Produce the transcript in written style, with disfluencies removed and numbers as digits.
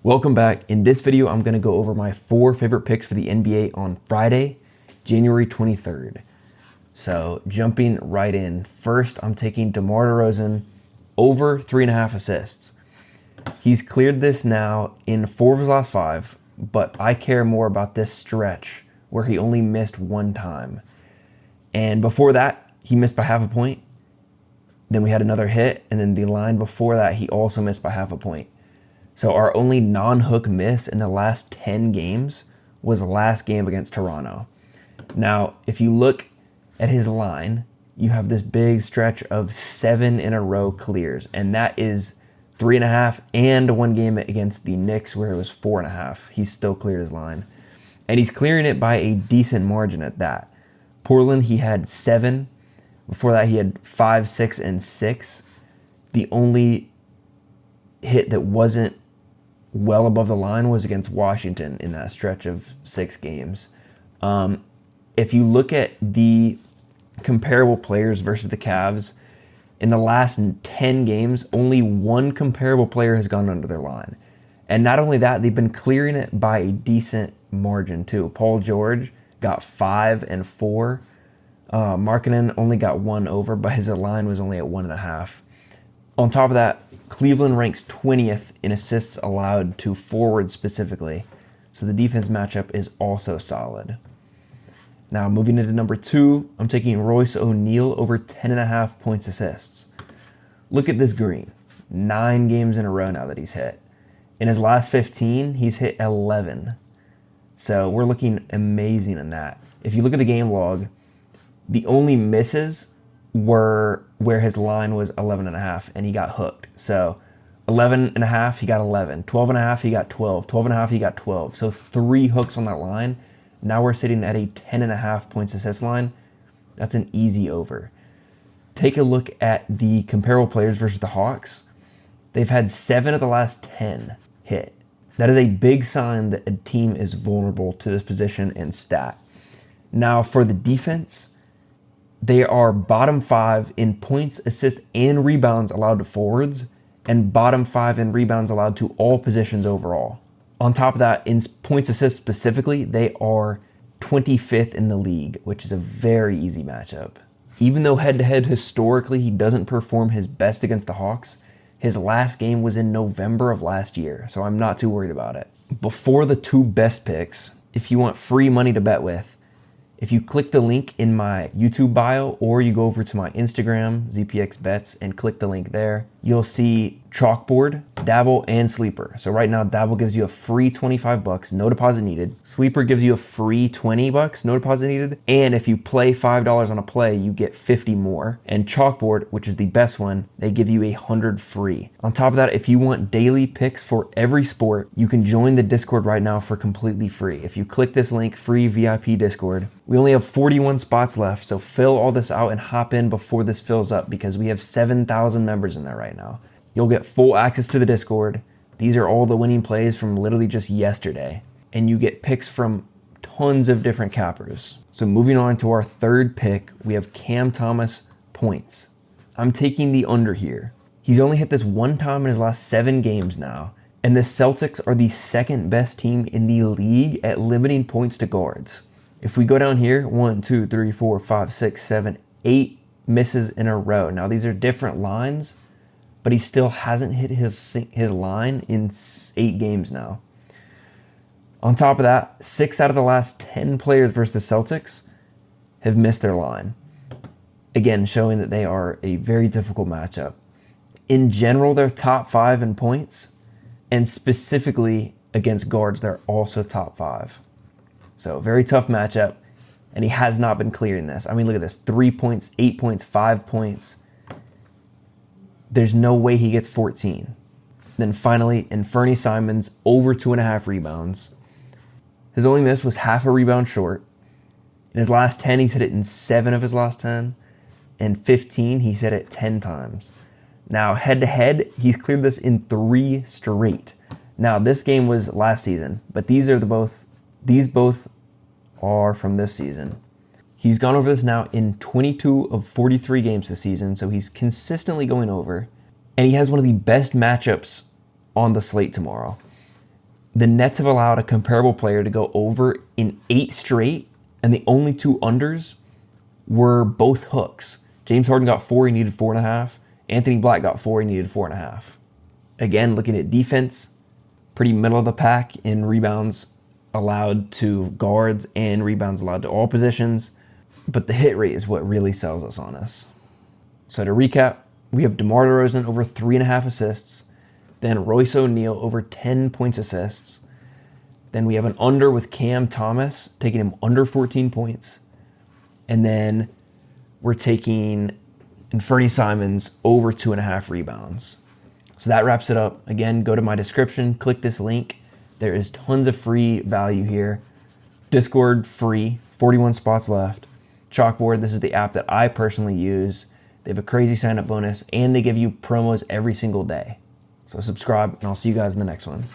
Welcome back. In this video, I'm going to go over my 4 favorite picks for the NBA on Friday, January 23rd. So jumping right in. First, I'm taking DeMar DeRozan over 3.5 assists. He's cleared this now in 4 of his last 5, but I care more about this stretch where he only missed 1 time. And before that, he missed by half a point. Then we had another hit, and then the line before that, he also missed by half a point. So our only non-hook miss in the last 10 games was the last game against Toronto. Now, if you look at his line, you have this big stretch of 7 in a row clears, and that is 3.5 and 1 game against the Knicks where it was 4.5. He's still cleared his line. And he's clearing it by a decent margin at that. Portland, he had 7. Before that, he had 5, 6, and 6. The only hit that wasn't well above the line was against Washington in that stretch of 6 games. If you look at the comparable players versus the Cavs, in the last 10 games, only 1 comparable player has gone under their line. And not only that, they've been clearing it by a decent margin too. Paul George got 5 and 4. Markkanen only got 1 over, but his line was only at 1.5. On top of that, Cleveland ranks 20th in assists allowed to forwards specifically, so the defense matchup is also solid. Now, moving into number 2, I'm taking Royce O'Neal over 10.5 points assists. Look at this green. 9 games in a row now that he's hit. In his last 15, he's hit 11. So we're looking amazing in that. If you look at the game log, the only misses were where his line was 11.5 and he got hooked. So 11.5, he got 11. 12.5, he got 12. 12.5, he got 12. So 3 hooks on that line. Now we're sitting at a 10.5 points assist line. That's an easy over. Take a look at the comparable players versus the Hawks. They've had 7 of the last 10 hit. That is a big sign that a team is vulnerable to this position and stat. Now for the defense, they are bottom 5 in points, assists, and rebounds allowed to forwards, and bottom 5 in rebounds allowed to all positions overall. On top of that, in points, assists specifically, they are 25th in the league, which is a very easy matchup. Even though head-to-head historically he doesn't perform his best against the Hawks, his last game was in November of last year, so I'm not too worried about it. Before the 2 best picks, if you want free money to bet with, if you click the link in my YouTube bio or you go over to my Instagram, ZPXBets, and click the link there, you'll see Chalkboard, Dabble, and Sleeper. So right now, Dabble gives you a free $25, no deposit needed. Sleeper gives you a free $20, no deposit needed. And if you play $5 on a play, you get 50 more. And Chalkboard, which is the best one, they give you 100 free. On top of that, if you want daily picks for every sport, you can join the Discord right now for completely free. If you click this link, free VIP Discord. We only have 41 spots left, so fill all this out and hop in before this fills up because we have 7,000 members in there right now. You'll get full access to the Discord. These are all the winning plays from literally just yesterday. And you get picks from tons of different cappers. So moving on to our 3rd pick, we have Cam Thomas points. I'm taking the under here. He's only hit this 1 time in his last 7 games now. And the Celtics are the 2nd best team in the league at limiting points to guards. If we go down here, 1, 2, 3, 4, 5, 6, 7, 8 misses in a row. Now these are different lines, but he still hasn't hit his line in 8 games now. On top of that, 6 out of the last 10 players versus the Celtics have missed their line. Again, showing that they are a very difficult matchup. In general, they're top 5 in points, and specifically against guards, they're also top 5. So very tough matchup, and he has not been clearing this. I mean, look at this, 3 points, 8 points, 5 points. There's no way he gets 14. Then finally, Fernie Simons, over 2.5 rebounds. His only miss was half a rebound short. In his last 10, he's hit it in 7 of his last 10. And 15, he's hit it 10 times. Now, head-to-head, he's cleared this in 3 straight. Now, this game was last season, but these both are from this season. He's gone over this now in 22 of 43 games this season, so he's consistently going over. And he has one of the best matchups on the slate tomorrow. The Nets have allowed a comparable player to go over in 8 straight, and the only 2 unders were both hooks. James Harden got 4, he needed 4.5. Anthony Black got 4, he needed 4.5. Again, looking at defense, pretty middle of the pack in rebounds allowed to guards and rebounds allowed to all positions, but the hit rate is what really sells us on us. So to recap, we have DeMar DeRozan over 3.5 assists, then Royce O'Neal over 10 points assists. Then we have an under with Cam Thomas, taking him under 14 points. And then we're taking Fernie Simons over 2.5 rebounds. So that wraps it up. Again, go to my description, click this link. There is tons of free value here. Discord free, 41 spots left. Chalkboard, this is the app that I personally use. They have a crazy sign-up bonus, and they give you promos every single day. So subscribe, and I'll see you guys in the next one.